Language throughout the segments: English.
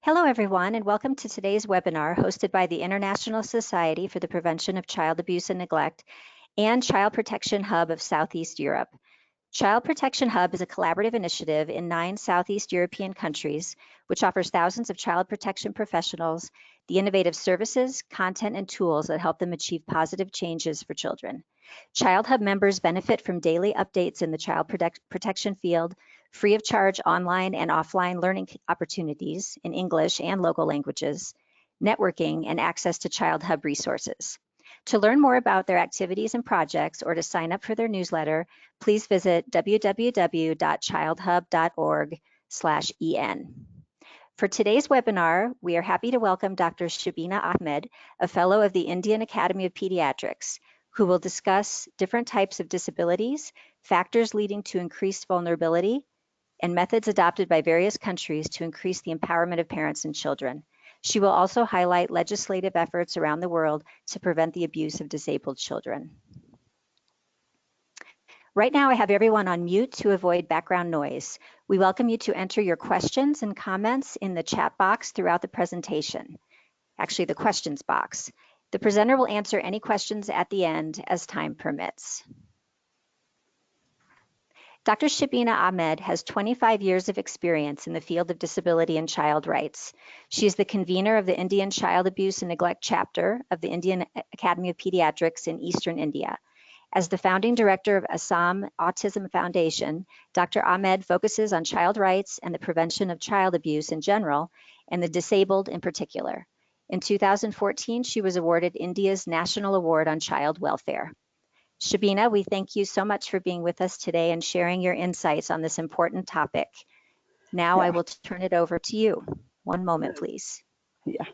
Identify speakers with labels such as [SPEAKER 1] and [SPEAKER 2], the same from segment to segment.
[SPEAKER 1] Hello, everyone, and welcome to today's webinar hosted by the International Society for the Prevention of Child Abuse and Neglect and Child Protection Hub of Southeast Europe. Child Protection Hub is a collaborative initiative in 9 Southeast European countries, which offers thousands of child protection professionals the innovative services, content, and tools that help them achieve positive changes for children. Child Hub members benefit from daily updates in the child protection field, free of charge online and offline learning opportunities in English and local languages, networking, and access to Child Hub resources. To learn more about their activities and projects or to sign up for their newsletter, please visit www.childhub.org/en. For today's webinar, we are happy to welcome Dr. Shabina Ahmed, a fellow of the Indian Academy of Pediatrics, who will discuss different types of disabilities, factors leading to increased vulnerability, and methods adopted by various countries to increase the empowerment of parents and children. She will also highlight legislative efforts around the world to prevent the abuse of disabled children. Right now, I have everyone on mute to avoid background noise. We welcome you to enter your questions and comments in the chat box throughout the presentation. Actually, the questions box. The presenter will answer any questions at the end as time permits. Dr. Shabina Ahmed has 25 years of experience in the field of disability and child rights. She is the convener of the Indian Child Abuse and Neglect chapter of the Indian Academy of Pediatrics in Eastern India. As the founding director of Assam Autism Foundation, Dr. Ahmed focuses on child rights and the prevention of child abuse in general, and the disabled in particular. In 2014, she was awarded India's National Award on Child Welfare. Shabina, we thank you so much for being with us today and sharing your insights on this important topic. Now I will turn it over to you. One moment, please.
[SPEAKER 2] Yeah.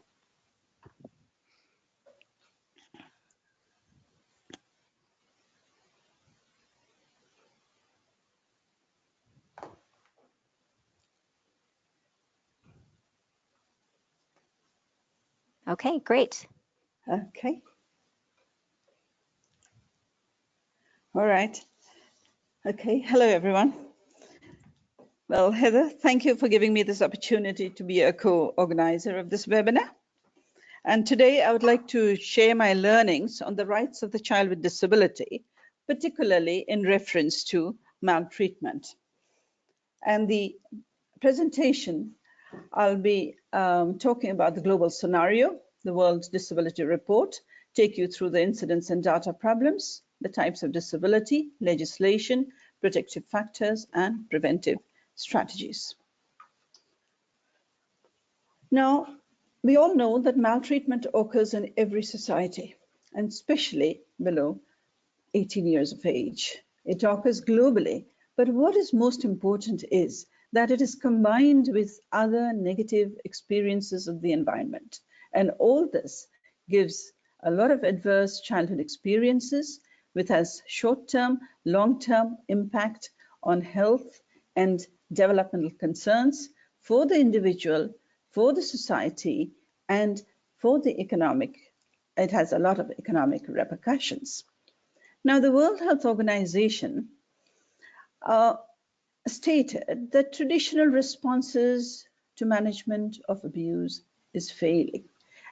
[SPEAKER 1] Okay, great.
[SPEAKER 2] Okay. All right. Okay. Hello, everyone. Well, Heather, thank you for giving me this opportunity to be a co-organizer of this webinar. And today I would like to share my learnings on the rights of the child with disability, particularly in reference to maltreatment. And the presentation, I'll be talking about the global scenario, the World Disability Report, take you through the incidence and data problems, the types of disability, legislation, protective factors, and preventive strategies. Now, we all know that maltreatment occurs in every society, and especially below 18 years of age. It occurs globally, but what is most important is that it is combined with other negative experiences of the environment. And all this gives a lot of adverse childhood experiences, which has short-term, long-term impact on health and developmental concerns for the individual, for the society, and for the economic. It has a lot of economic repercussions. Now, the World Health Organization stated that traditional responses to management of abuse is failing.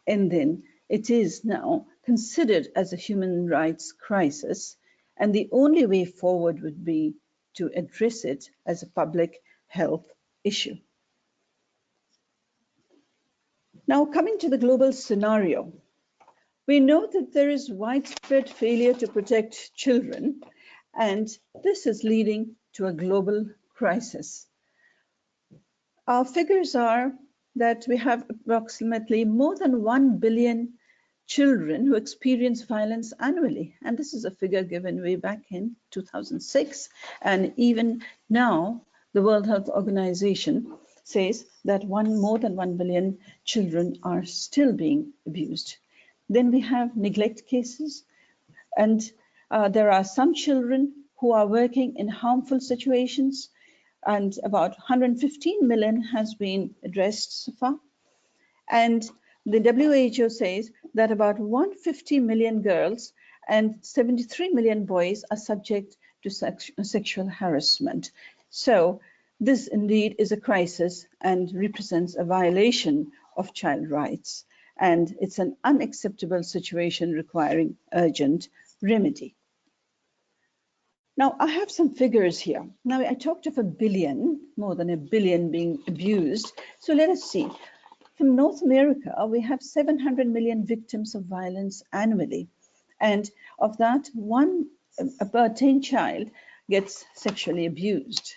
[SPEAKER 2] And then it is now considered as a human rights crisis. And the only way forward would be to address it as a public health issue. Now, coming to the global scenario, we know that there is widespread failure to protect children, and this is leading to a global crisis. Our figures are that we have approximately more than 1 billion children who experience violence annually. And this is a figure given way back in 2006. And even now, the World Health Organization says that more than 1 billion children are still being abused. Then we have neglect cases. And there are some children who are working in harmful situations, and about 115 million has been addressed so far. And the WHO says that about 150 million girls and 73 million boys are subject to sexual harassment. So This indeed is a crisis and represents a violation of child rights, and it's an unacceptable situation requiring urgent remedy. Now, I have some figures here. Now, I talked of a billion, more than a billion being abused. So let us see. From North America, we have 700 million victims of violence annually. And of that, one per 10 child gets sexually abused.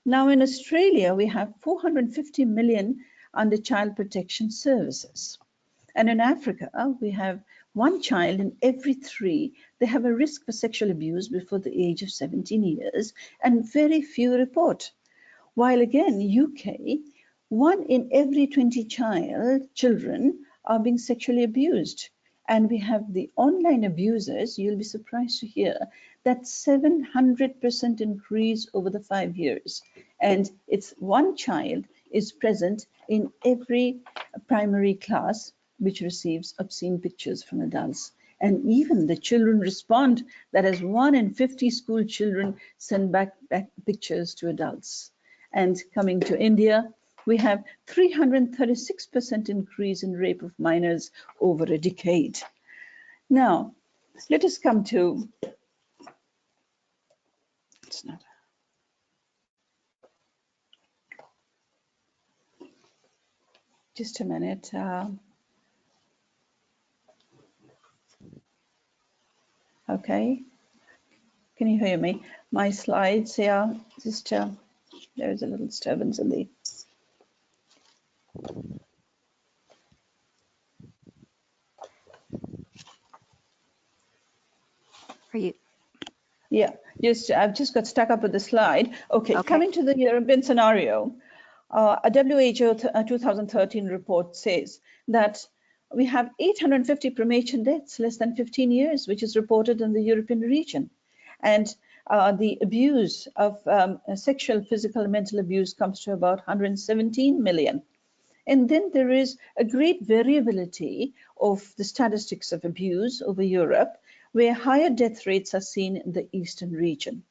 [SPEAKER 2] Now, in Australia, we have 450 million under child protection services. And in Africa, we have one child in every three, they have a risk for sexual abuse before the age of 17 years, and very few report. While again, UK, 1 in every 20 children are being sexually abused. And we have the online abusers, you'll be surprised to hear, that 700% increase over the 5 years. And it's one child is present in every primary class which receives obscene pictures from adults. And even the children respond that as 1 in 50 school children send back pictures to adults. And coming to India, we have 336% increase in rape of minors over a decade. Now, let us come to, it's not, just a minute. Okay, can you hear me? My slides here, just there is a little disturbance in the.
[SPEAKER 1] Are you?
[SPEAKER 2] Yeah, I've just got stuck up with the slide. Okay, coming to the European scenario, a WHO 2013 report says that we have 850 premature deaths less than 15 years, which is reported in the European region. And the abuse of sexual, physical, and mental abuse comes to about 117 million. And then there is a great variability of the statistics of abuse over Europe, where higher death rates are seen in the eastern region.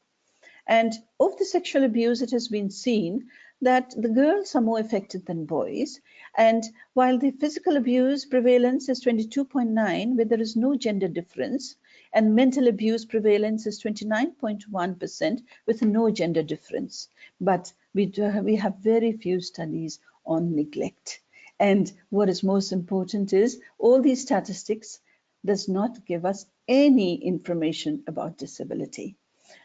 [SPEAKER 2] And of the sexual abuse, it has been seen that the girls are more affected than boys. And while the physical abuse prevalence is 22.9, where there is no gender difference, and mental abuse prevalence is 29.1% with no gender difference. But we have very few studies on neglect. And what is most important is all these statistics does not give us any information about disability.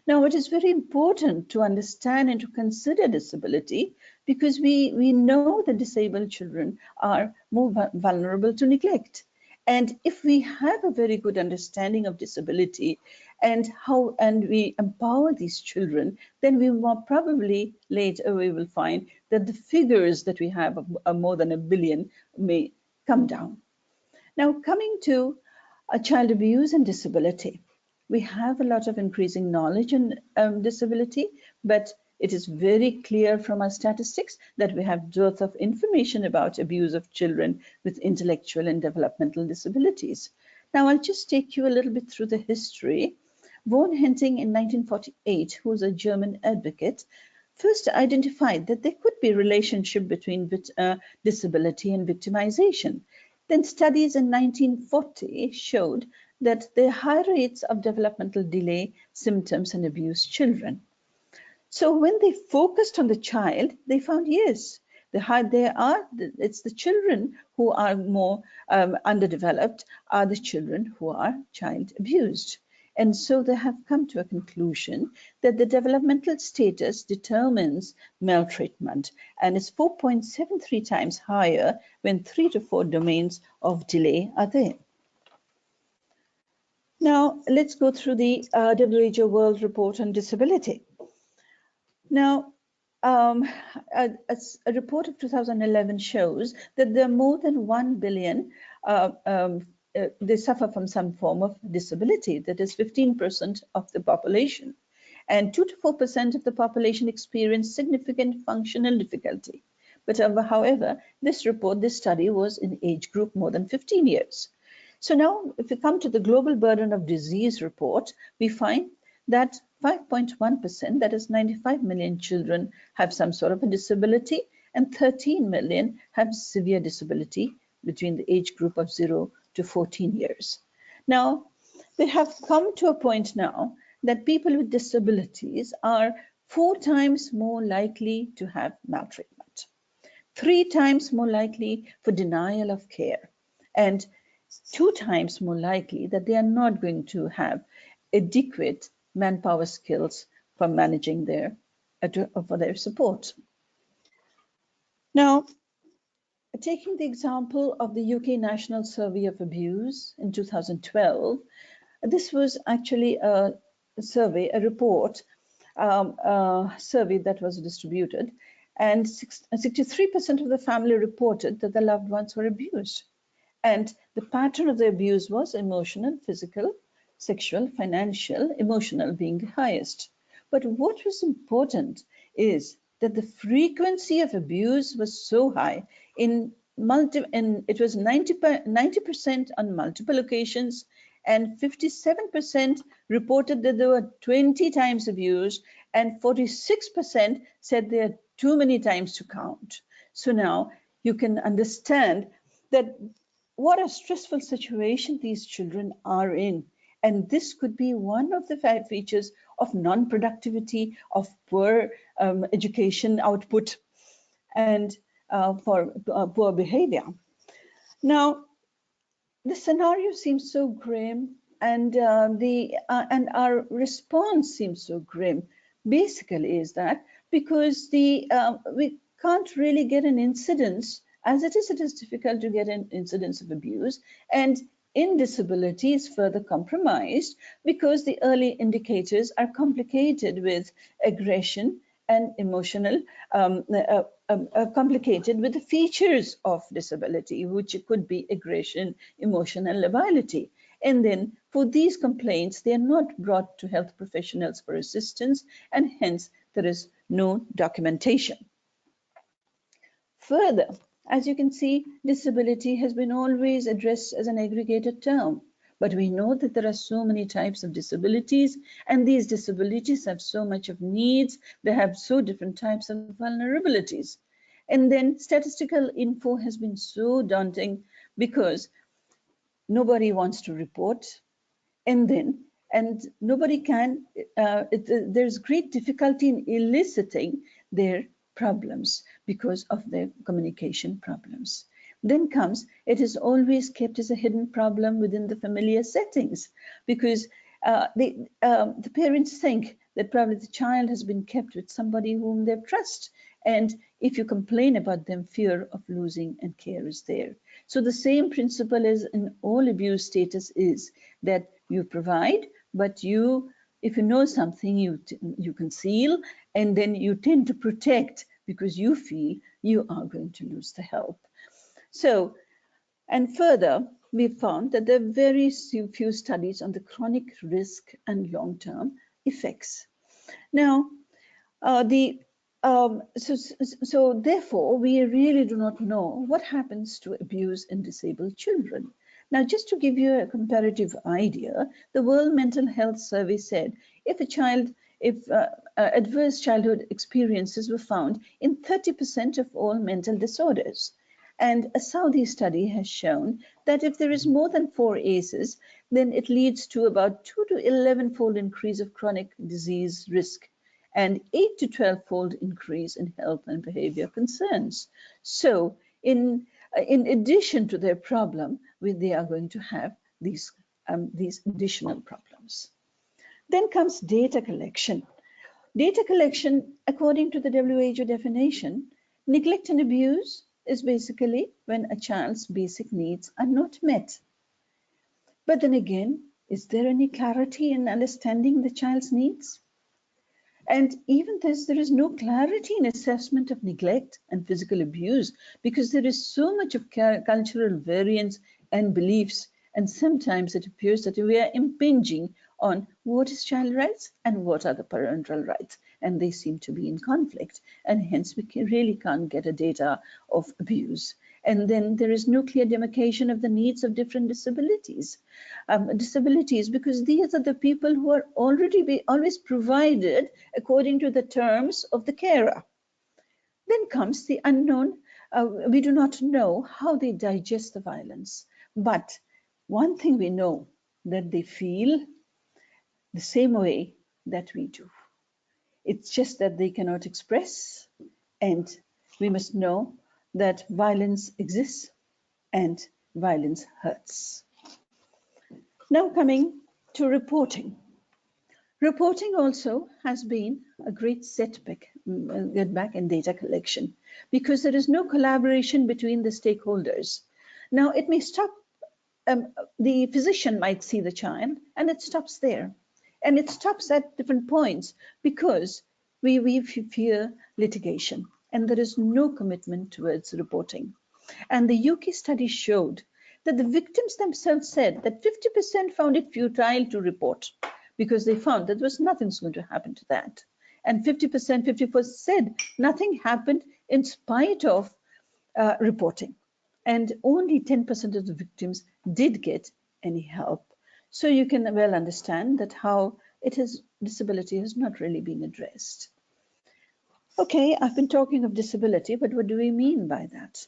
[SPEAKER 2] Now, it is very important to understand and to consider disability because we know that disabled children are more vulnerable to neglect. And if we have a very good understanding of disability and we empower these children, then we will probably later we will find that the figures that we have of more than 1 billion may come down. Now, coming to child abuse and disability, we have a lot of increasing knowledge in disability, but it is very clear from our statistics that we have dearth of information about abuse of children with intellectual and developmental disabilities. Now, I'll just take you a little bit through the history. Von Henting in 1948, who was a German advocate, first identified that there could be a relationship between disability and victimization. Then studies in 1940 showed that there are high rates of developmental delay, symptoms, and abused children. So when they focused on the child, they found, yes, it's the children who are more underdeveloped are the children who are child abused. And so they have come to a conclusion that the developmental status determines maltreatment and is 4.73 times higher when 3 to 4 domains of delay are there. Now, let's go through the WHO World Report on Disability. Now, a report of 2011 shows that there are more than 1 billion they suffer from some form of disability, that is 15% of the population. And 2 to 4% of the population experience significant functional difficulty. But however, this study was in age group more than 15 years. So now, if we come to the Global Burden of Disease report, we find that 5.1%, that is 95 million children, have some sort of a disability, and 13 million have severe disability between the age group of 0 to 14 years. Now, they have come to a point now that people with disabilities are 4 times more likely to have maltreatment, 3 times more likely for denial of care, and 2 times more likely that they are not going to have adequate manpower skills for managing for their support. Now, taking the example of the UK National Survey of Abuse in 2012, this was actually a survey, a report, survey that was distributed, and 63% of the family reported that the loved ones were abused. And the pattern of the abuse was emotional, physical, sexual, financial, emotional being the highest. But what was important is that the frequency of abuse was so high and it was 90% on multiple occasions, and 57% reported that they were 20 times abused, and 46% said they are too many times to count. So now you can understand that what a stressful situation these children are in. And this could be one of the 5 features of non-productivity, of poor education output, and for poor behavior. Now, the scenario seems so grim, and and our response seems so grim. Basically, is that because we can't really get an incidence, as it is difficult to get an incidence of abuse, and in disability is further compromised because the early indicators are complicated with aggression and emotional, complicated with the features of disability, which could be aggression, emotional lability. And then for these complaints, they are not brought to health professionals for assistance, and hence there is no documentation. Further, as you can see, disability has been always addressed as an aggregated term. But we know that there are so many types of disabilities, and these disabilities have so much of needs. They have so different types of vulnerabilities. And then statistical info has been so daunting because nobody wants to report. And nobody can, there's great difficulty in eliciting their problems because of their communication problems. Then comes, it is always kept as a hidden problem within the familiar settings because the parents think that probably the child has been kept with somebody whom they trust. And if you complain about them, fear of losing and care is there. So the same principle as in all abuse status is that you provide, but if you know something, you conceal, and then you tend to protect because you feel you are going to lose the help. So, and further, we found that there are very few studies on the chronic risk and long-term effects. Now, so therefore, we really do not know what happens to abuse in disabled children. Now, just to give you a comparative idea, the World Mental Health Survey said if adverse childhood experiences were found in 30% of all mental disorders. And a Saudi study has shown that if there is more than 4 ACEs, then it leads to about 2 to 11-fold increase of chronic disease risk and 8 to 12-fold increase in health and behavior concerns. So in addition to their problem, they are going to have these additional problems. Then comes data collection. Data collection, according to the WHO definition, neglect and abuse is basically when a child's basic needs are not met. But then again, is there any clarity in understanding the child's needs? And even this, there is no clarity in assessment of neglect and physical abuse because there is so much of cultural variance and beliefs. And sometimes it appears that we are impinging on what is child rights and what are the parental rights. And they seem to be in conflict. And hence we really can't get a data of abuse. And then there is no clear demarcation of the needs of different disabilities, because these are the people who are always provided according to the terms of the carer. Then comes the unknown. We do not know how they digest the violence. But one thing we know, that they feel the same way that we do. It's just that they cannot express. And we must know that violence exists and violence hurts. Now coming to reporting. Reporting also has been a great setback in data collection because there is no collaboration between the stakeholders. Now it may stop, the physician might see the child and it stops there. And it stops at different points because we fear litigation and there is no commitment towards reporting. And the UK study showed that the victims themselves said that 50% found it futile to report because they found that there was nothing going to happen to that. And 50%, 54% said nothing happened in spite of reporting. And only 10% of the victims did get any help. So you can well understand that how disability has not really been addressed. Okay, I've been talking of disability, but what do we mean by that?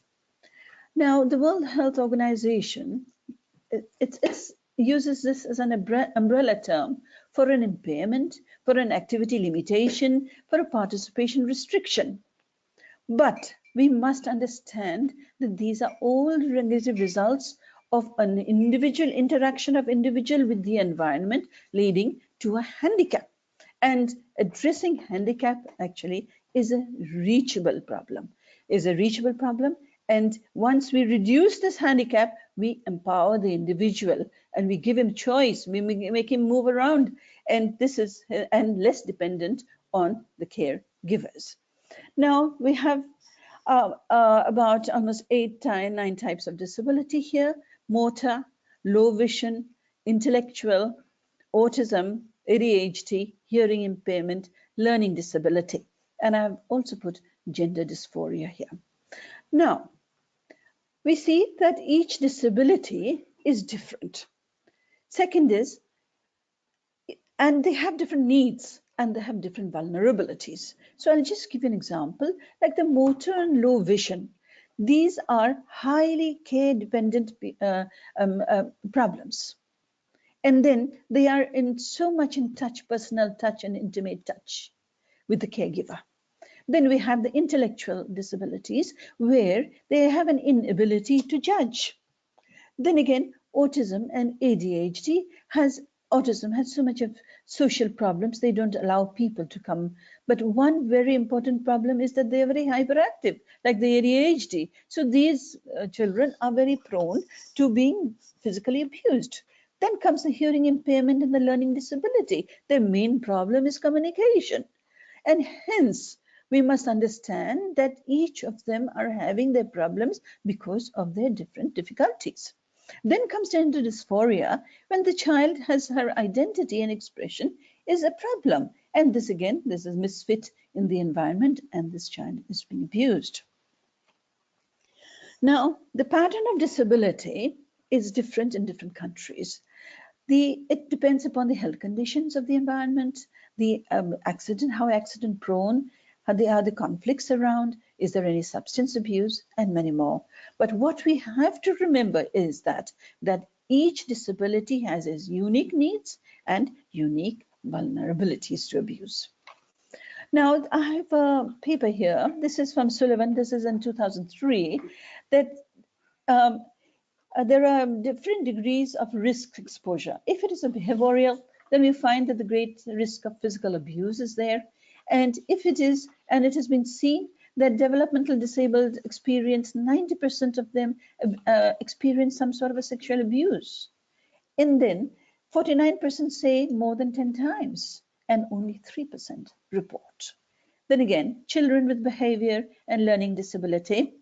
[SPEAKER 2] Now, the World Health Organization, it uses this as an umbrella term for an impairment, for an activity limitation, for a participation restriction. But we must understand that these are all negative results of an individual interaction of individual with the environment leading to a handicap. And addressing handicap actually is a reachable problem, And once we reduce this handicap, we empower the individual and we give him choice, we make him move around, and less dependent on the caregivers. Now we have about almost 9 types of disability here: motor, low vision, intellectual, autism, ADHD, hearing impairment, learning disability. And I've also put gender dysphoria here. Now, we see that each disability is different. Second is, and they have different needs and they have different vulnerabilities. So I'll just give you an example, like the motor and low vision. These are highly care-dependent problems. And then they are so much in touch, personal touch and intimate touch with the caregiver. Then we have the intellectual disabilities where they have an inability to judge. Then again, autism and ADHD autism has so much of social problems, they don't allow people to come. But one very important problem is that they are very hyperactive, like the ADHD. So these children are very prone to being physically abused. Then comes the hearing impairment and the learning disability. Their main problem is communication. And hence, we must understand that each of them are having their problems because of their different difficulties. Then comes gender dysphoria, when the child has her identity and expression is a problem. And this again, this is misfit in the environment and this child is being abused. Now, the pattern of disability is different in different countries. It depends upon the health conditions of the environment, the accident, how accident prone, are the conflicts around, is there any substance abuse, and many more. But what we have to remember is that each disability has its unique needs and unique vulnerabilities to abuse. Now, I have a paper here. This is from Sullivan. This is in 2003, that there are different degrees of risk exposure. If it is a behavioral, then we find that the great risk of physical abuse is there. And if it is, and it has been seen that developmental disabled experience, 90% of them experience some sort of a sexual abuse. And then 49% say more than 10 times, and only 3% report. Then again, children with behavior and learning disability,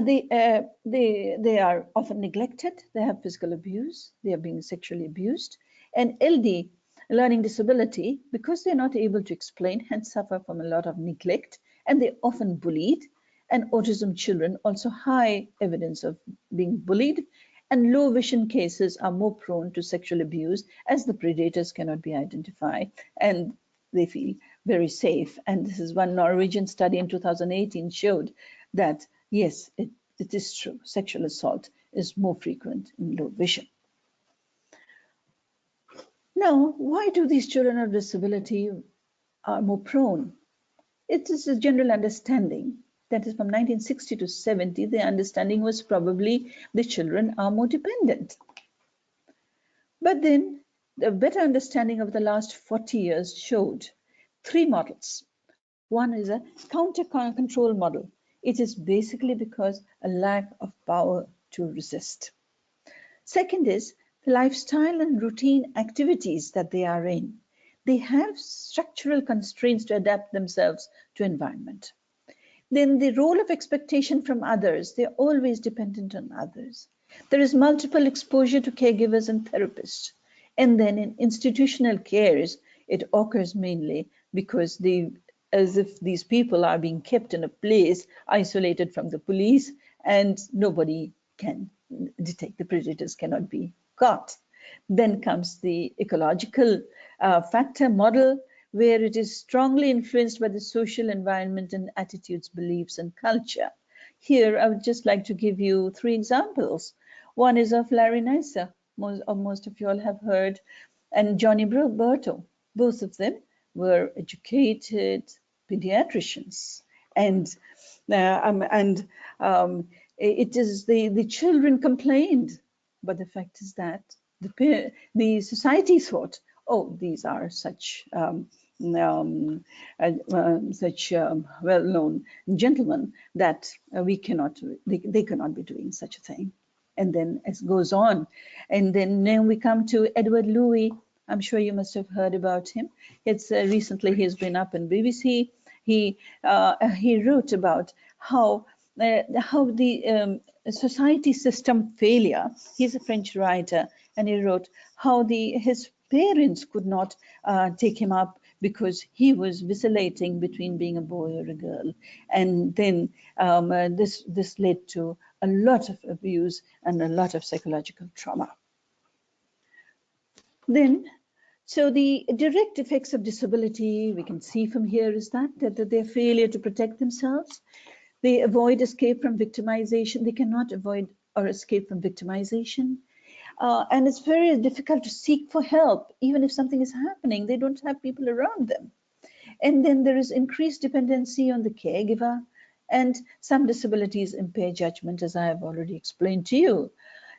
[SPEAKER 2] they are often neglected, they have physical abuse, they are being sexually abused. And LD, learning disability, because they're not able to explain, hence suffer from a lot of neglect, and they're often bullied, And autism children also high evidence of being bullied, and low vision cases are more prone to sexual abuse as the predators cannot be identified and they feel very safe. And this is one Norwegian study in 2018 showed that yes, it is true. Sexual assault is more frequent in low vision. Now, why do these children of disability are more prone? It is a general understanding that is from 1960 to 70, the understanding was probably the children are more dependent. But then the better understanding of the last 40 years showed three models. One is a counter control model. It is basically because a lack of power to resist. Second is the lifestyle and routine activities that they are in. They have structural constraints to adapt themselves to environment. Then the role of expectation from others, they're always dependent on others. There is multiple exposure to caregivers and therapists. And then in institutional cares, it occurs mainly because as if these people are being kept in a place isolated from the police and nobody can detect, the predators cannot be caught. Then comes the ecological factor model, where it is strongly influenced by the social environment and attitudes, beliefs, and culture. Here, I would just like to give you three examples. One is of Larry Nassar, most of you all have heard, and Johnny Berto. Both of them were educated pediatricians. And it is the children complained, but the fact is that the society thought, oh, these are such well-known gentlemen that they cannot be doing such a thing. And then it goes on. And then we come to Edward Louis. I'm sure you must have heard about him. It's recently he's been up in BBC. He wrote about how the society system failure. He's a French writer, and he wrote how his parents could not take him up because he was vacillating between being a boy or a girl, and then this led to a lot of abuse and a lot of psychological trauma. Then, so the direct effects of disability we can see from here is that their failure to protect themselves. They avoid escape from victimization. They cannot avoid or escape from victimization. And it's very difficult to seek for help. Even if something is happening, they don't have people around them. And then there is increased dependency on the caregiver, and some disabilities impair judgment, as I have already explained to you.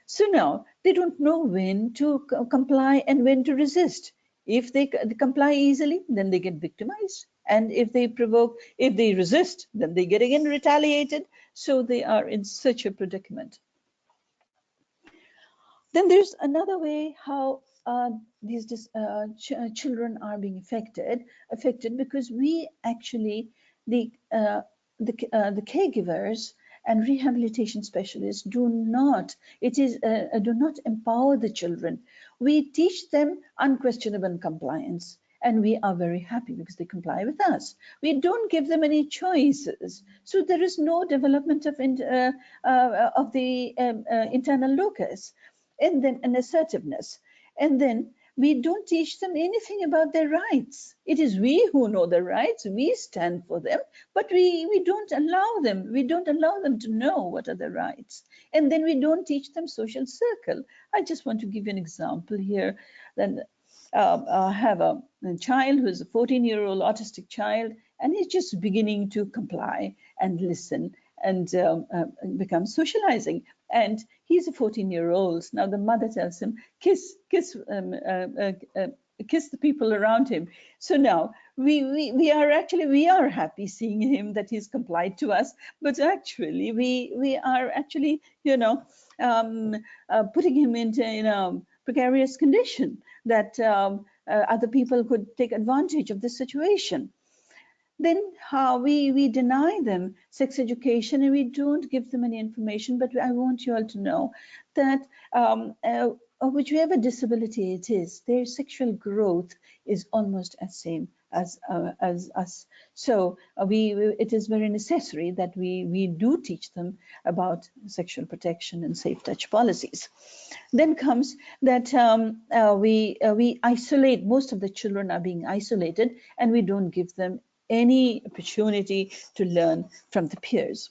[SPEAKER 2] So now they don't know when to comply and when to resist. If they comply easily, then they get victimized. And if they resist, then they get again retaliated. So they are in such a predicament. Then there's another way how these children are being affected because we actually, the caregivers and rehabilitation specialists do not empower the children. We teach them unquestionable compliance, and we are very happy because they comply with us. We don't give them any choices, so there is no development of the internal locus, and then an assertiveness, and then we don't teach them anything about their rights. It is we who know their rights, we stand for them, but we don't allow them to know what are their rights. And then we don't teach them social circle. I just want to give you an example here. Then I have a child who is a 14-year-old autistic child, and he's just beginning to comply and listen and become socializing. And he's a 14-year-old. Now the mother tells him, kiss the people around him. So now we are happy seeing him that he's complied to us, but actually we are actually putting him into a precarious condition that other people could take advantage of this situation. Then how we deny them sex education and we don't give them any information. But I want you all to know that whichever disability it is, their sexual growth is almost as same as us. So it is very necessary that we do teach them about sexual protection and safe touch policies. Then comes that we isolate. Most of the children are being isolated, and we don't give them any opportunity to learn from the peers.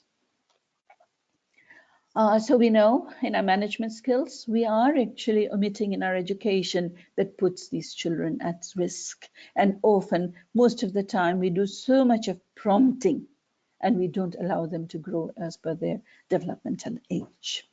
[SPEAKER 2] So we know in our management skills, we are actually omitting in our education that puts these children at risk. And often, most of the time, we do so much of prompting and we don't allow them to grow as per their developmental age.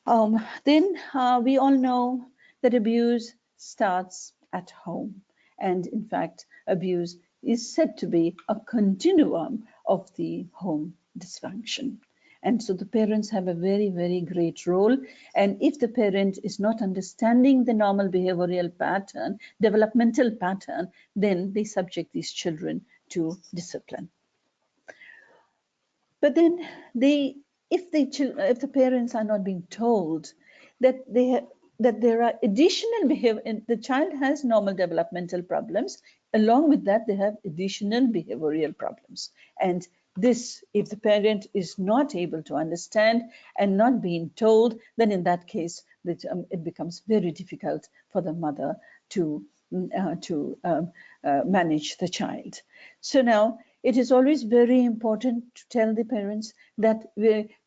[SPEAKER 2] Then we all know that abuse starts at home. And in fact, abuse is said to be a continuum of the home dysfunction. And so the parents have a very, very great role. And if the parent is not understanding the normal behavioral pattern, developmental pattern, then they subject these children to discipline. But then if the parents are not being told that there are additional behavior, and the child has normal developmental problems, along with that they have additional behavioral problems. And this, if the parent is not able to understand and not being told, then in that case it becomes very difficult for the mother to manage the child. So now it is always very important to tell the parents that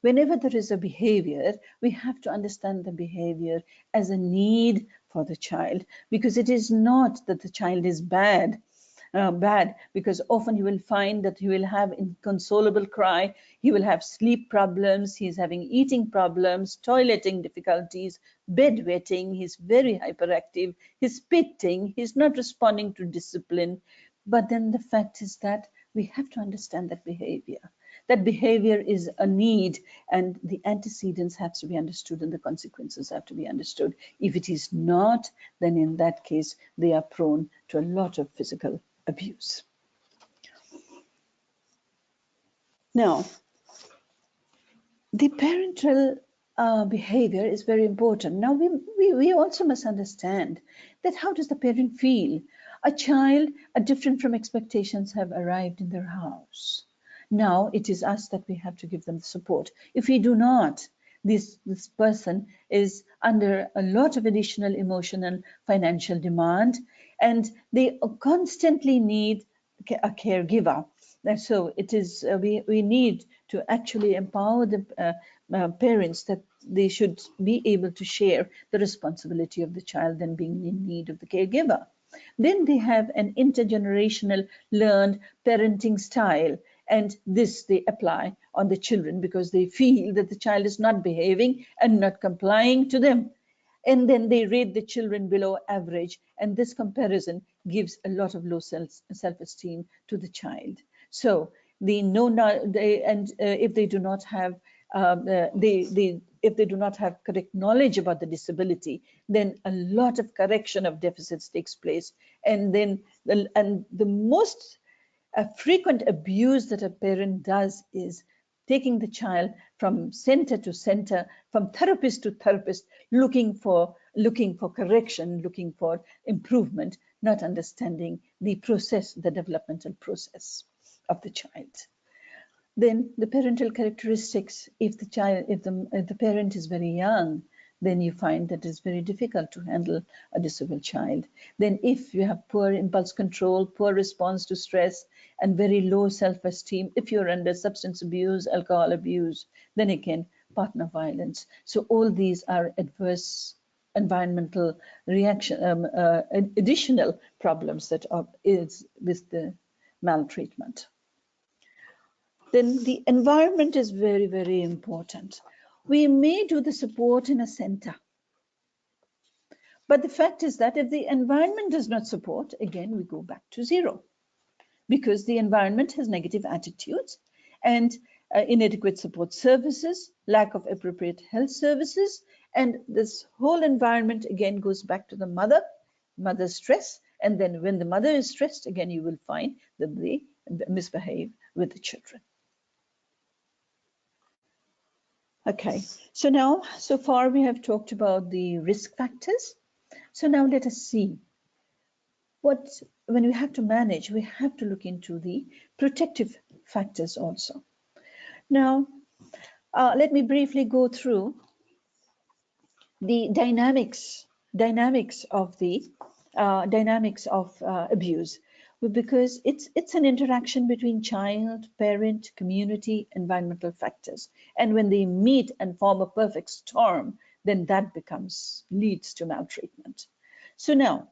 [SPEAKER 2] whenever there is a behavior, we have to understand the behavior as a need for the child, because it is not that the child is bad, because often you will find that he will have inconsolable cry, he will have sleep problems, he's having eating problems, toileting difficulties, bedwetting, he's very hyperactive, he's spitting, he's not responding to discipline. But then the fact is that we have to understand that behavior. That behavior is a need, and the antecedents have to be understood and the consequences have to be understood. If it is not, then in that case, they are prone to a lot of physical abuse. Now, the parental behavior is very important. Now, we also must understand that how does the parent feel? A child, different from expectations, have arrived in their house. Now, it is us that we have to give them the support. If we do not, this person is under a lot of additional emotional, financial demand, and they constantly need a caregiver. And so it is, we need to actually empower the parents that they should be able to share the responsibility of the child and being in need of the caregiver. Then they have an intergenerational learned parenting style, and this they apply on the children because they feel that the child is not behaving and not complying to them. And then they rate the children below average, and this comparison gives a lot of low self-esteem to the child. So they know not they, and if they do not have if they do not have correct knowledge about the disability, then a lot of correction of deficits takes place. And then the most frequent abuse that a parent does is taking the child from center to center, from therapist to therapist, looking for correction, looking for improvement, not understanding the process, the developmental process of the child. Then the parental characteristics, if the parent is very young, then you find that it's very difficult to handle a disabled child. Then if you have poor impulse control, poor response to stress, and very low self-esteem, if you're under substance abuse, alcohol abuse, then again, partner violence. So all these are adverse environmental reaction, additional problems that is with the maltreatment. Then the environment is very, very important. We may do the support in a center, but the fact is that if the environment does not support, again, we go back to zero, because the environment has negative attitudes and inadequate support services, lack of appropriate health services, and this whole environment again goes back to the mother's stress. And then when the mother is stressed, again, you will find that they misbehave with the children. Okay, so now, so far we have talked about the risk factors. So now let us see what when we have to manage, we have to look into the protective factors also. Now, let me briefly go through the dynamics of abuse, because it's an interaction between child, parent, community, environmental factors, and when they meet and form a perfect storm, then that leads to maltreatment. So now,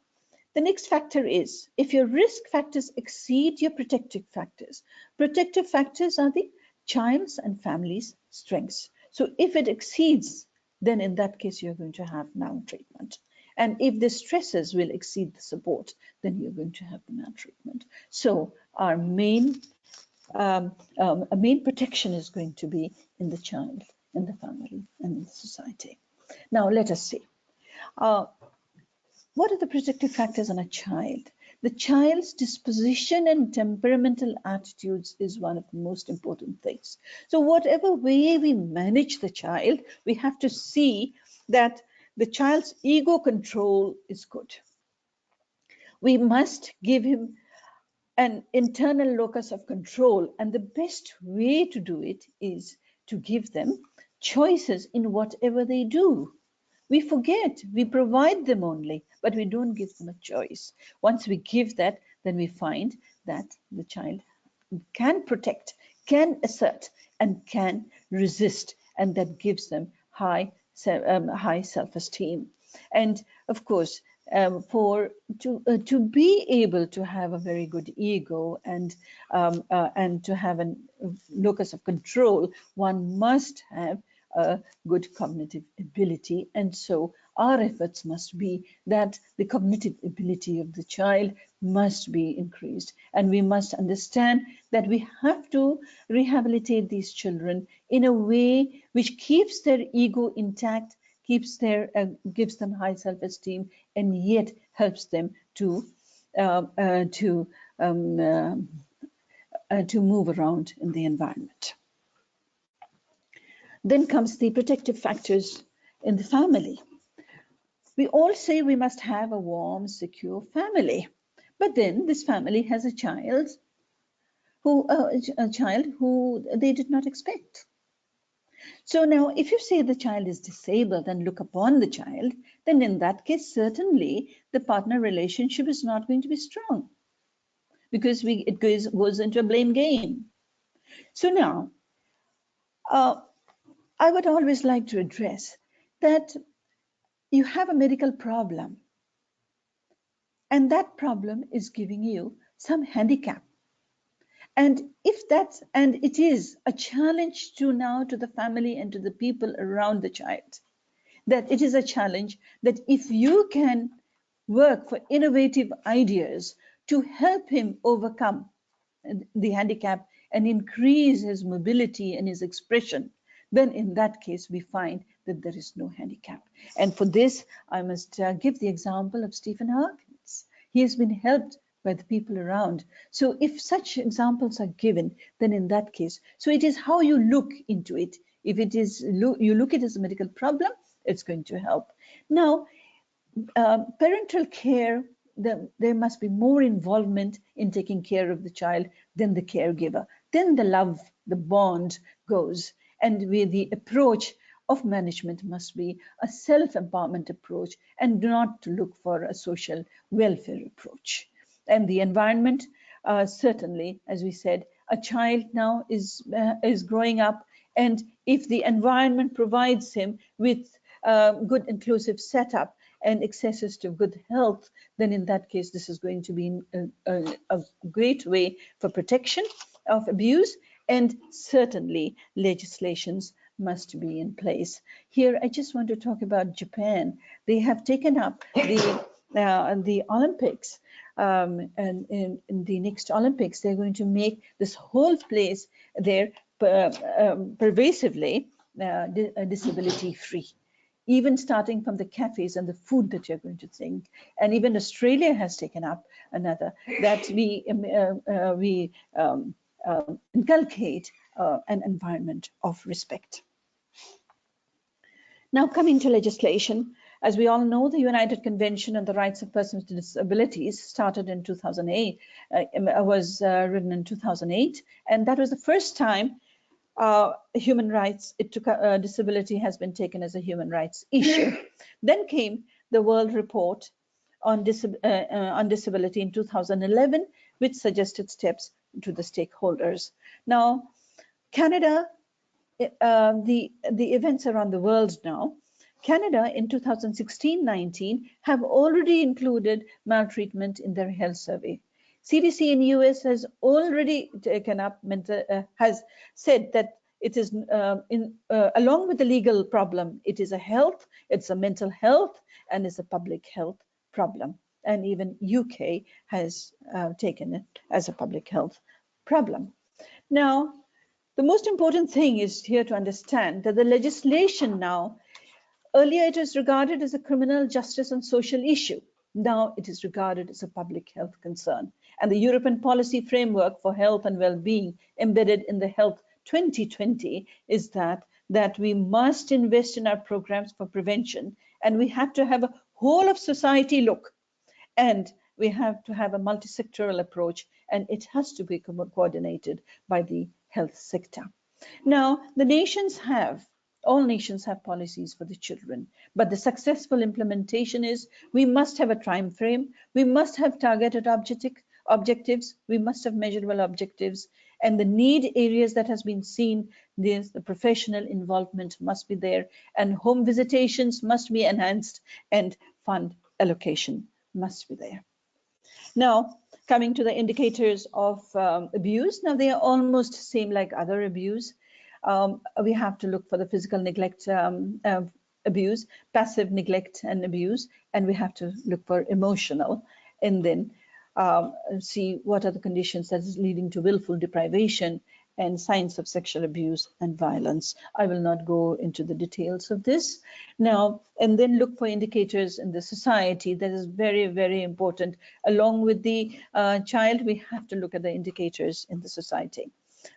[SPEAKER 2] the next factor is if your risk factors exceed your protective factors. Protective factors are the child's and family's strengths. So if it exceeds, then in that case, you're going to have maltreatment. And if the stresses will exceed the support, then you're going to have the maltreatment. So our main protection is going to be in the child, in the family, and in the society. Now, let us see. What are the protective factors on a child? The child's disposition and temperamental attitudes is one of the most important things. So whatever way we manage the child, we have to see that the child's ego control is good. We must give him an internal locus of control, and the best way to do it is to give them choices in whatever they do. We forget, we provide them only, but we don't give them a choice. Once we give that, then we find that the child can protect, can assert, and can resist, and that gives them high self-esteem. And of course, to be able to have a very good ego and to have a locus of control, one must have a good cognitive ability. And so our efforts must be that the cognitive ability of the child must be increased. And we must understand that we have to rehabilitate these children in a way which keeps their ego intact, gives them high self-esteem, and yet helps them to move around in the environment. Then comes the protective factors in the family. We all say we must have a warm, secure family, but then this family has a child who they did not expect. So now, if you say the child is disabled and look upon the child, then in that case, certainly the partner relationship is not going to be strong, because it goes into a blame game. So now, I would always like to address that you have a medical problem, and that problem is giving you some handicap. And it is a challenge to the family and to the people around the child, that it is a challenge that if you can work for innovative ideas to help him overcome the handicap and increase his mobility and his expression, then in that case we find that there is no handicap. And for this, I must give the example of Stephen Hawkins. He has been helped by the people around. So if such examples are given, then in that case, so it is how you look into it. If it is you look at it as a medical problem, it's going to help. Now, parental care, there must be more involvement in taking care of the child than the caregiver. Then the love, the bond goes. And the approach of management must be a self-empowerment approach and not to look for a social welfare approach. And the environment, certainly, as we said, a child now is growing up, and if the environment provides him with good inclusive setup and access to good health, then in that case, this is going to be a great way for protection of abuse, and certainly legislations must be in place. Here, I just want to talk about Japan. They have taken up the Olympics, and in the next Olympics, they're going to make this whole place there pervasively disability free, even starting from the cafes and the food that you're going to think. And even Australia has taken up another, that we inculcate an environment of respect. Now, coming to legislation, As we all know, the United Convention on the Rights of Persons with Disabilities started in 2008, was written in 2008, and that was the first time human rights, disability has been taken as a human rights issue. Then came the World Report on disability in 2011, which suggested steps to the stakeholders. Now, Canada, the events around the world now, Canada in 2016-19 have already included maltreatment in their health survey. CDC in US has already taken up, has said that it is along with the legal problem, it is a health, it's a mental health, and it's a public health problem. And even UK has taken it as a public health problem. Now, the most important thing is here to understand that the legislation now, earlier it was regarded as a criminal justice and social issue. Now it is regarded as a public health concern. And the European policy framework for health and well-being embedded in the Health 2020 is that we must invest in our programs for prevention, and we have to have a whole of society look, and we have to have a multi-sectoral approach, and it has to be coordinated by the health sector. Now, all nations have policies for the children, but the successful implementation is we must have a time frame, we must have targeted objectives, we must have measurable objectives, and the need areas that has been seen, the professional involvement must be there, and home visitations must be enhanced, and fund allocation must be there. Now, coming to the indicators of abuse, now they are almost same like other abuse. We have to look for the physical neglect abuse, passive neglect and abuse, and we have to look for emotional, and then see what are the conditions that is leading to willful deprivation and signs of sexual abuse and violence. I will not go into the details of this now, and then look for indicators in the society. That is very, very important. Along with the child, we have to look at the indicators in the society.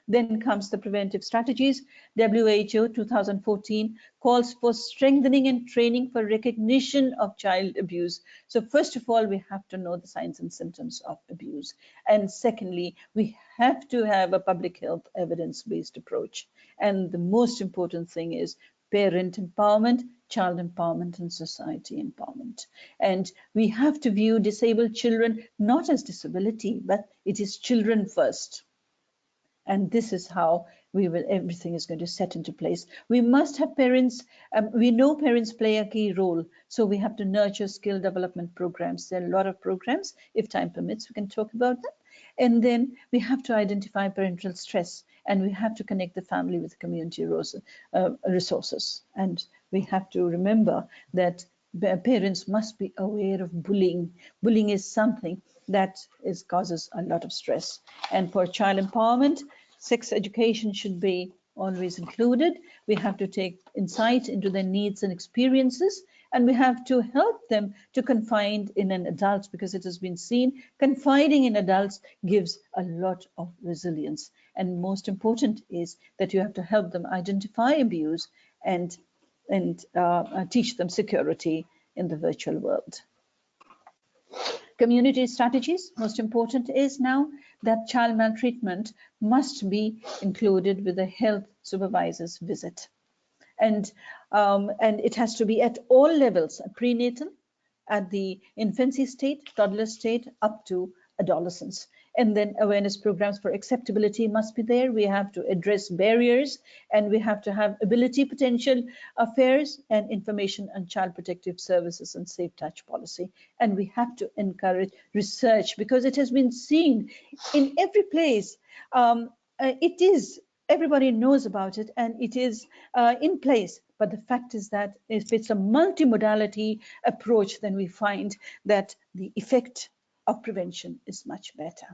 [SPEAKER 2] Then comes the preventive strategies. WHO 2014 calls for strengthening and training for recognition of child abuse. So first of all, we have to know the signs and symptoms of abuse. And secondly, we have to have a public health evidence-based approach. And the most important thing is parent empowerment, child empowerment, and society empowerment. And we have to view disabled children not as disability, but it is children first. And this is how everything is going to set into place. We must have parents, we know parents play a key role, so we have to nurture skill development programs. There are a lot of programs. If time permits, we can talk about them. And then we have to identify parental stress, and we have to connect the family with community resources. And we have to remember that parents must be aware of bullying. Bullying is something that causes a lot of stress. And for child empowerment, sex education should be always included. We have to take insight into their needs and experiences, and we have to help them to confide in an adult, because it has been seen confiding in adults gives a lot of resilience. And most important is that you have to help them identify abuse and teach them security in the virtual world. Community strategies, most important is now that child maltreatment must be included with a health supervisor's visit. And it has to be at all levels, prenatal, at the infancy state, toddler state, up to adolescence. And then awareness programs for acceptability must be there. We have to address barriers, and we have to have ability potential affairs and information on child protective services and safe touch policy. And we have to encourage research, because it has been seen in every place. Everybody knows about it, and it is in place. But the fact is that if it's a multimodality approach, then we find that the effect of prevention is much better.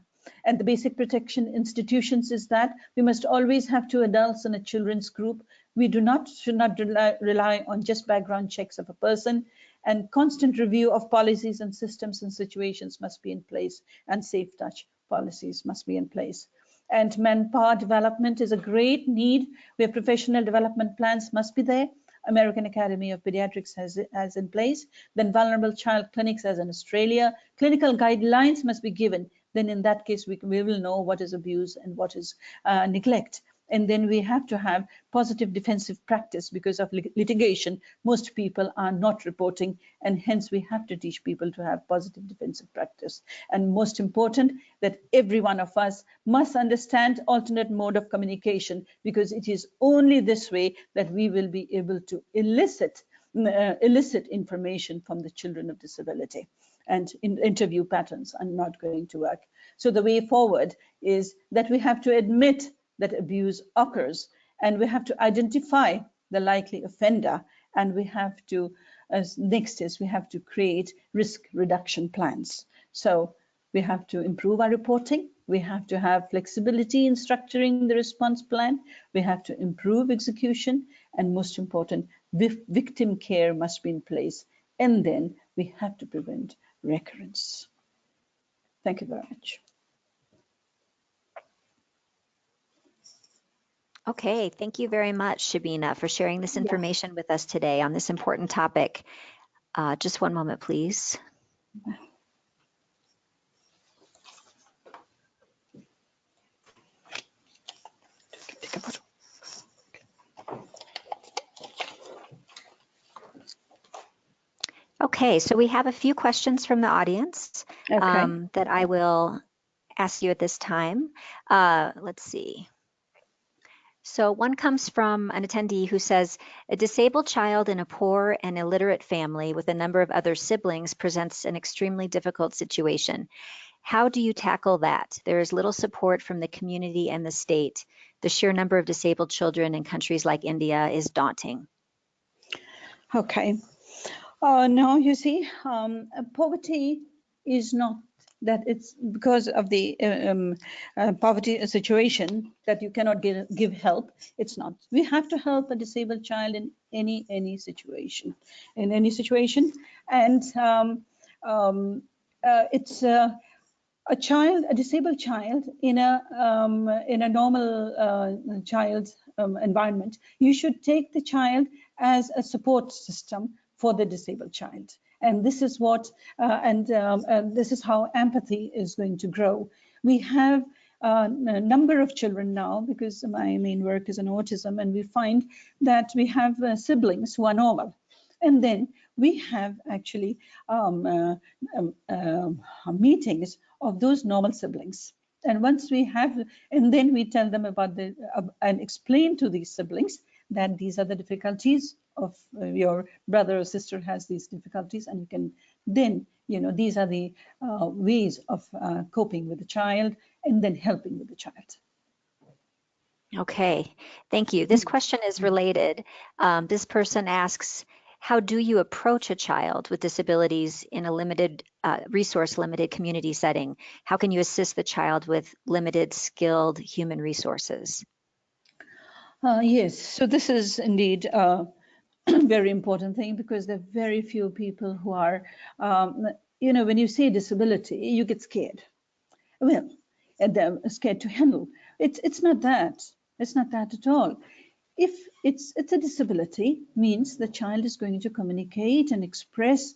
[SPEAKER 2] And the basic protection institutions is that we must always have 2 adults in a children's group. We should not rely on just background checks of a person, and constant review of policies and systems and situations must be in place, and safe touch policies must be in place. And manpower development is a great need, where professional development plans must be there. American Academy of Pediatrics has in place, then vulnerable child clinics as in Australia. Clinical guidelines must be given. Then in that case, we will know what is abuse and what is neglect. And then we have to have positive defensive practice. Because of litigation, most people are not reporting, and hence we have to teach people to have positive defensive practice. And most important, that every one of us must understand alternate mode of communication, because it is only this way that we will be able to elicit information from the children of disability. And interview patterns are not going to work. So the way forward is that we have to admit that abuse occurs, and we have to identify the likely offender, and we have to, next is we have to create risk reduction plans. So we have to improve our reporting, we have to have flexibility in structuring the response plan, we have to improve execution, and most important, victim care must be in place, and then we have to prevent recurrence. Thank you very much.
[SPEAKER 1] Okay, thank you very much, Shabina, for sharing this information with us today on this important topic. Just one moment, please. Okay, so we have a few questions from the audience that I will ask you at this time. Let's see. So one comes from an attendee who says, a disabled child in a poor and illiterate family with a number of other siblings presents an extremely difficult situation. How do you tackle that? There is little support from the community and the state. The sheer number of disabled children in countries like India is daunting.
[SPEAKER 2] Okay. Now, you see, poverty is not that it's because of the poverty situation that you cannot give help. It's not. We have to help a disabled child in any situation, and it's a disabled child in a normal child environment. You should take the child as a support system for the disabled child. And this is what, and this is how empathy is going to grow. We have a number of children now, because my main work is in autism, and we find that we have siblings who are normal. And then we have actually meetings of those normal siblings. And once we have, and then we tell them about and explain to these siblings that these are the difficulties of your brother or sister has these difficulties, and you can then, these are the ways of coping with the child and then helping with the child.
[SPEAKER 1] Okay, thank you. This question is related. This person asks, how do you approach a child with disabilities in a limited, resource-limited community setting? How can you assist the child with limited skilled human resources?
[SPEAKER 2] Yes, so this is indeed a very important thing, because there are very few people who are, when you say disability, you get scared. Well, and they're scared to handle. It's not that. It's not that at all. If it's a disability, means the child is going to communicate and express.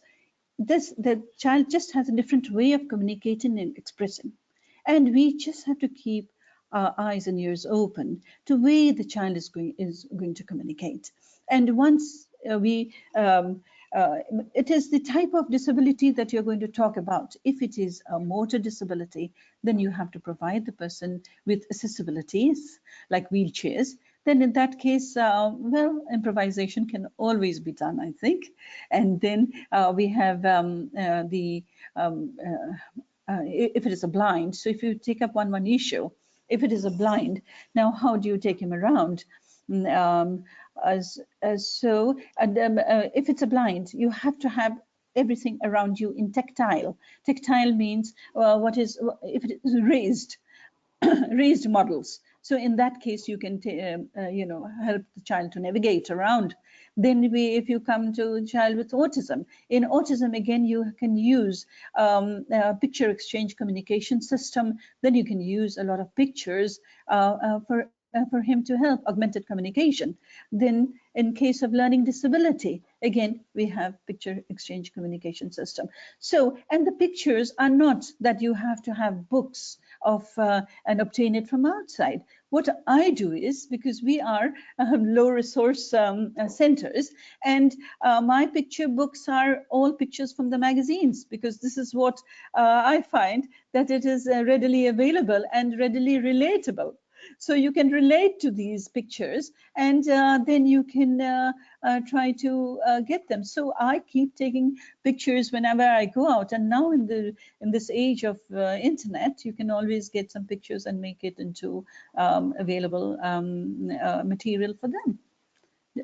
[SPEAKER 2] The child just has a different way of communicating and expressing, and we just have to keep our eyes and ears open to the way the child is going to communicate. And once it is the type of disability that you're going to talk about. If it is a motor disability, then you have to provide the person with accessibilities like wheelchairs. Then in that case, well, improvisation can always be done, I think. And then we have if it is a blind, so if you take up one issue, if it is a blind, now how do you take him around? If it's a blind, you have to have everything around you in tactile. Tactile means if it is raised models. So in that case, you can help the child to navigate around. Then if you come to a child with autism, in autism, again, you can use a picture exchange communication system. Then you can use a lot of pictures for for him to help, augmented communication. Then in case of learning disability, again, we have picture exchange communication system. So, and the pictures are not that you have to have books of and obtain it from outside. What I do is, because we are low resource centers, and my picture books are all pictures from the magazines, because this is what I find, that it is readily available and readily relatable. So you can relate to these pictures, and then you can try to get them. So I keep taking pictures whenever I go out. And now in this age of internet, you can always get some pictures and make it into available material for them.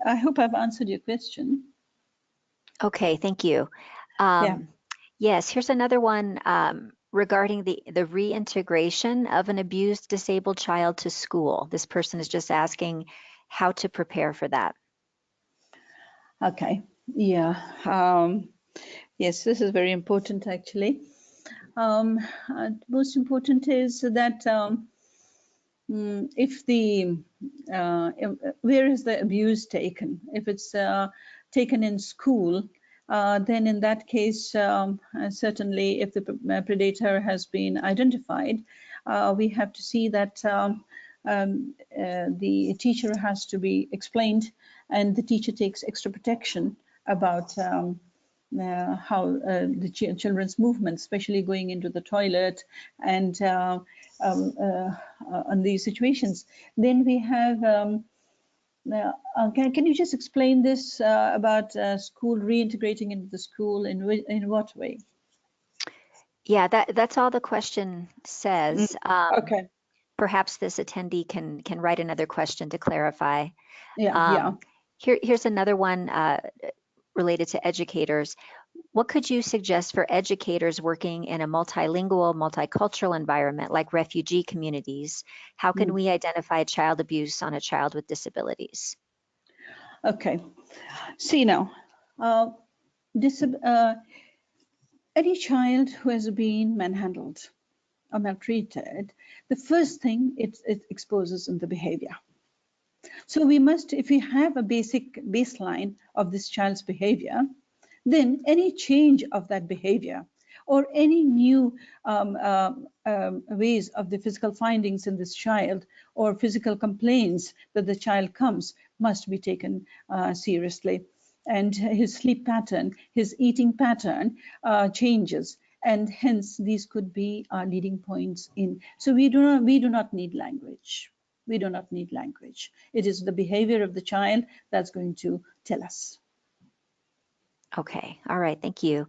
[SPEAKER 2] I hope I've answered your question.
[SPEAKER 1] Okay, thank you.
[SPEAKER 2] Yeah.
[SPEAKER 1] Yes, here's another one regarding the reintegration of an abused disabled child to school. This person is just asking how to prepare for that.
[SPEAKER 2] Okay. Yeah. Yes, this is very important, actually. Most important is that if the where is the abuse taken? If it's taken in school, then in that case, certainly if the predator has been identified, we have to see that the teacher has to be explained, and the teacher takes extra protection about how the children's movements, especially going into the toilet and on these situations. Then we have, can you just explain this about school reintegrating into the school, in what way?
[SPEAKER 1] Yeah, that's all the question says.
[SPEAKER 2] Okay.
[SPEAKER 1] Perhaps this attendee can write another question to clarify.
[SPEAKER 2] Yeah.
[SPEAKER 1] Here's another one related to educators. What could you suggest for educators working in a multilingual, multicultural environment like refugee communities? How can we identify child abuse on a child with disabilities?
[SPEAKER 2] Okay. See now, uh, any child who has been manhandled or maltreated, the first thing it exposes in the behavior. So we must, if we have a basic baseline of this child's behavior, then any change of that behavior or any new ways of the physical findings in this child or physical complaints that the child comes must be taken seriously. And his sleep pattern, his eating pattern changes, and hence these could be our leading points in. So we do not need language. We do not need language. It is the behavior of the child that's going to tell us.
[SPEAKER 1] Okay, all right, thank you.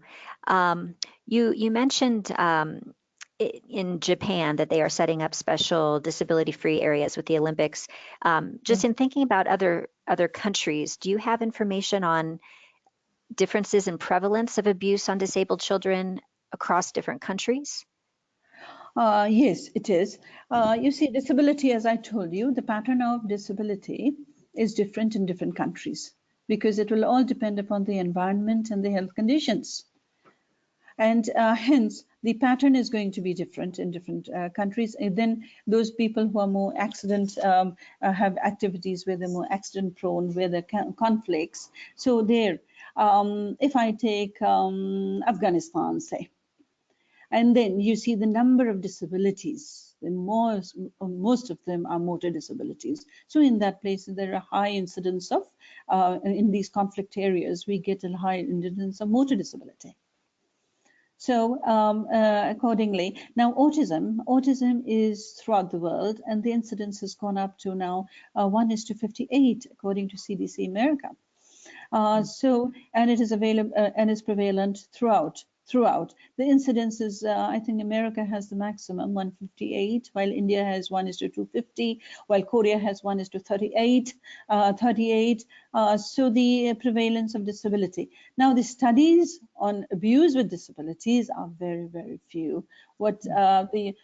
[SPEAKER 1] You mentioned in Japan that they are setting up special disability-free areas with the Olympics. Just in thinking about other countries, do you have information on differences in prevalence of abuse on disabled children across different countries?
[SPEAKER 2] Yes, it is. You see, disability, as I told you, the pattern of disability is different in different countries, because it will all depend upon the environment and the health conditions. And hence, the pattern is going to be different in different countries. And then those people who are more accident, have activities where they're more accident prone, where there are conflicts. So there, if I take Afghanistan, say, and then you see the number of disabilities, the most of them are motor disabilities. So in that place, there are high incidence of, in these conflict areas, we get a high incidence of motor disability. So accordingly, now autism is throughout the world, and the incidence has gone up to now 1:58, according to CDC America. So, and it is available and is prevalent throughout. The incidence is, I think America has the maximum 158, while India has 1:250, while Korea has 1:38. So the prevalence of disability. Now the studies on abuse with disabilities are very, very few. What the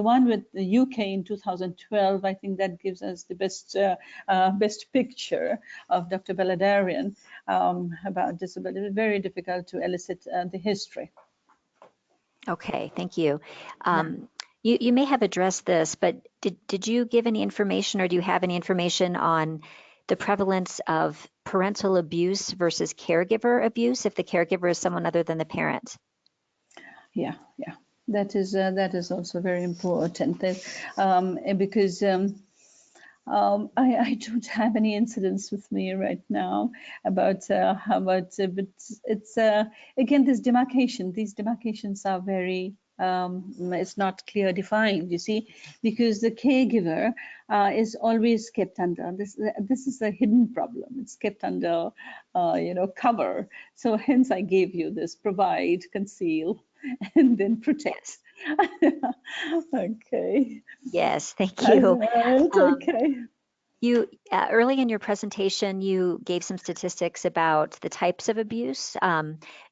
[SPEAKER 2] one with the UK in 2012, I think that gives us the best picture of Dr. Baladarian about disability. Very difficult to elicit the history.
[SPEAKER 1] Okay, thank you.
[SPEAKER 2] Yeah.
[SPEAKER 1] You may have addressed this, but did you give any information or do you have any information on the prevalence of parental abuse versus caregiver abuse if the caregiver is someone other than the parent?
[SPEAKER 2] Yeah, yeah. That is also very important because I don't have any incidents with me right now but it's again this demarcation. These demarcations are very it's not clear defined. You see, because the caregiver is always kept under this. This is a hidden problem. It's kept under cover. So hence I gave you this: provide, conceal, and then protect.
[SPEAKER 1] Yes.
[SPEAKER 2] Okay.
[SPEAKER 1] Yes, thank
[SPEAKER 2] All
[SPEAKER 1] you.
[SPEAKER 2] right.
[SPEAKER 1] Um,
[SPEAKER 2] Okay.
[SPEAKER 1] You early in your presentation, you gave some statistics about the types of abuse.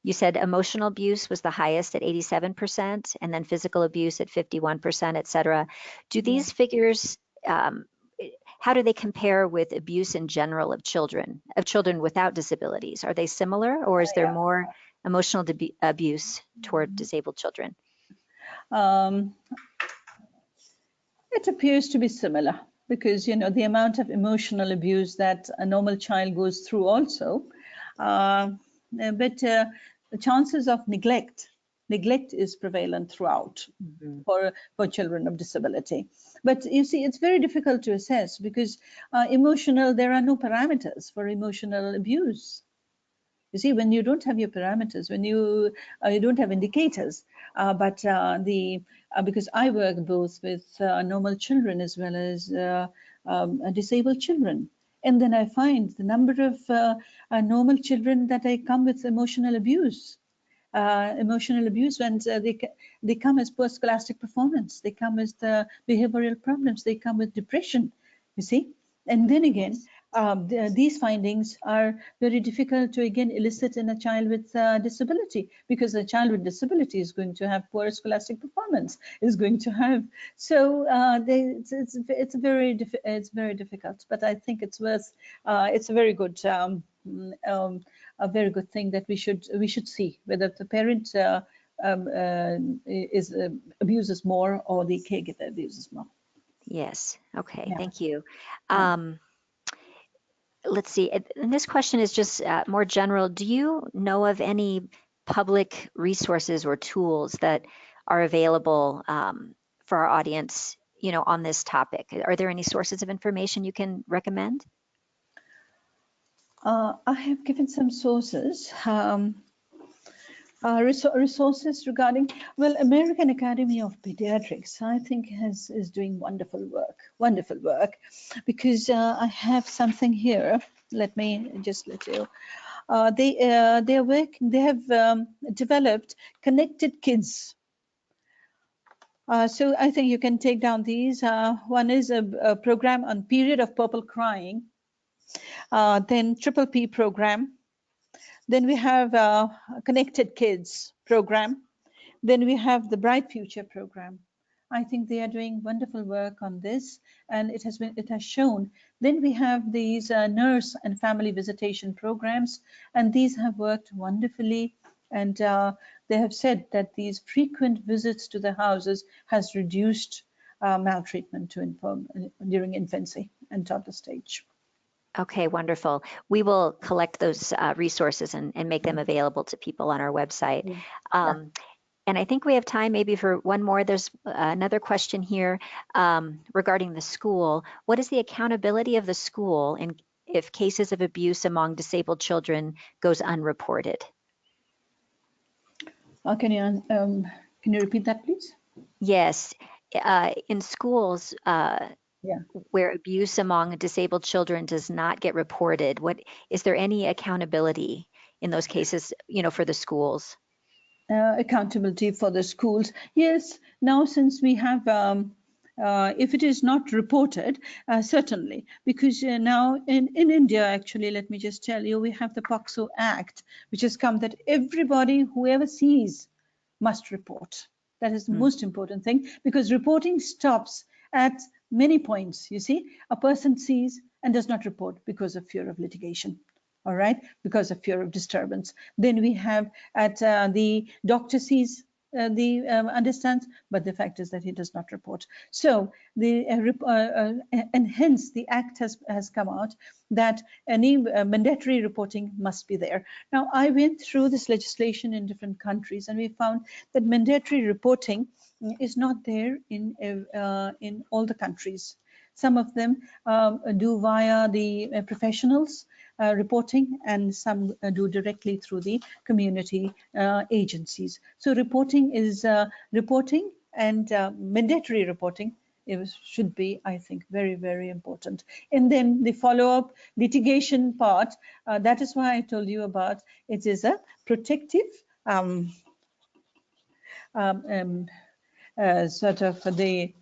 [SPEAKER 1] You said emotional abuse was the highest at 87%, and then physical abuse at 51%, et cetera. Do
[SPEAKER 2] Yeah.
[SPEAKER 1] these figures, um, how do they compare with abuse in general of children without disabilities? Are they similar, or is there
[SPEAKER 2] Yeah.
[SPEAKER 1] more emotional abuse toward disabled children?
[SPEAKER 2] Um, it appears to be similar because the amount of emotional abuse that a normal child goes through also, uh, but the chances of neglect is prevalent throughout
[SPEAKER 1] Mhm.
[SPEAKER 2] for children of disability. But you see, it's very difficult to assess because emotional there are no parameters for emotional abuse. You see, when you don't have your parameters, when you don't have indicators, but the because I work both with normal children as well as disabled children, and then I find the number of normal children that I come with emotional abuse when they come as poor scholastic performance, they come as the behavioral problems, they come with depression, you see. And then again, these findings are very difficult to again elicit in a child with disability, because a child with disability is going to have poor scholastic performance, is going to have it's very difficult. But I think it's worth it's a very good a very good thing that we should see whether the parent is abuses more or the caregiver abuses more.
[SPEAKER 1] Yes. Okay.
[SPEAKER 2] Yeah,
[SPEAKER 1] Thank you.
[SPEAKER 2] yeah.
[SPEAKER 1] Um, let's see. And this question is just more general. Do you know of any public resources or tools that are available for our audience, on this topic? Are there any sources of information you can recommend?
[SPEAKER 2] I have given some sources. Resources regarding, well, American Academy of Pediatrics, I think is doing wonderful work, because I have something here. Let me just let you. They are working. They have developed connected kids. So I think you can take down these. One is a program on period of purple crying. Then Triple P program. Then we have Connected Kids program. Then we have the Bright Future program. I think they are doing wonderful work on this, and it has shown. Then we have these nurse and family visitation programs, and these have worked wonderfully. And they have said that these frequent visits to the houses has reduced maltreatment during infancy and toddler stage.
[SPEAKER 1] Okay, wonderful. We will collect those resources and make them available to people on our website.
[SPEAKER 2] Mm. Yeah.
[SPEAKER 1] Um, And I think we have time maybe for one more. There's another question here regarding the school. What is the accountability of the school if cases of abuse among disabled children goes unreported?
[SPEAKER 2] Uh, can you can you repeat that, please?
[SPEAKER 1] Yes, in schools
[SPEAKER 2] Yeah.
[SPEAKER 1] where abuse among disabled children does not get reported, what is there any accountability in those cases, for the schools?
[SPEAKER 2] Accountability for the schools. Yes, now since we have, if it is not reported, certainly, because now in India, actually, let me just tell you, we have the POCSO Act, which has come that everybody, whoever sees, must report. That is the
[SPEAKER 1] Mm.
[SPEAKER 2] most important thing, because reporting stops at many points. You see, a person sees and does not report because of fear of litigation. All right, because of fear of disturbance. Then we have at the doctor sees understands, but the fact is that he does not report. So and hence the act has come out that any mandatory reporting must be there. Now, I went through this legislation in different countries, and we found that mandatory reporting is not there in all the countries. Some of them do via the professionals reporting, and some do directly through the community agencies. So reporting is reporting, and mandatory reporting should be, I think, very, very important. And then the follow-up litigation part, that is why I told you about it is a protective sort of the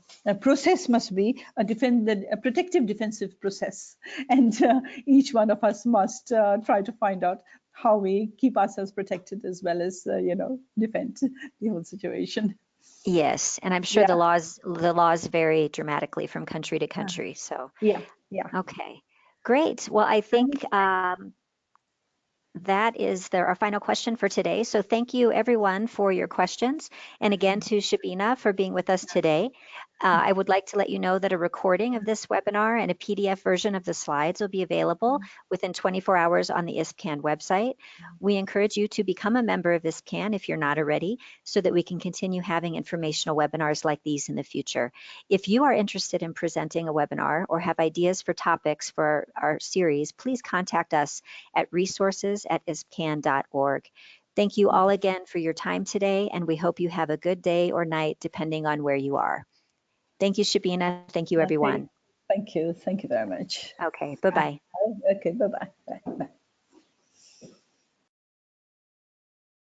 [SPEAKER 2] process must be a protective defensive process, and each one of us must try to find out how we keep ourselves protected as well as defend the whole situation.
[SPEAKER 1] Yes, and I'm sure
[SPEAKER 2] Yeah,
[SPEAKER 1] the laws vary dramatically from country to country. So,
[SPEAKER 2] yeah, yeah.
[SPEAKER 1] okay, great. Well, I
[SPEAKER 2] And
[SPEAKER 1] think that is our final question for today. So thank you everyone for your questions. And again to Shabina for being with us today. I would like to let you know that a recording of this webinar and a PDF version of the slides will be available within 24 hours on the ISPCAN website. We encourage you to become a member of ISPCAN if you're not already, so that we can continue having informational webinars like these in the future. If you are interested in presenting a webinar or have ideas for topics for our series, please contact us at resources@ispcan.org. Thank you all again for your time today, and we hope you have a good day or night depending on where you are. Thank you, Shabina. Thank you, everyone.
[SPEAKER 2] thank you very much.
[SPEAKER 1] Okay, bye-bye.
[SPEAKER 2] Okay, bye-bye. Bye.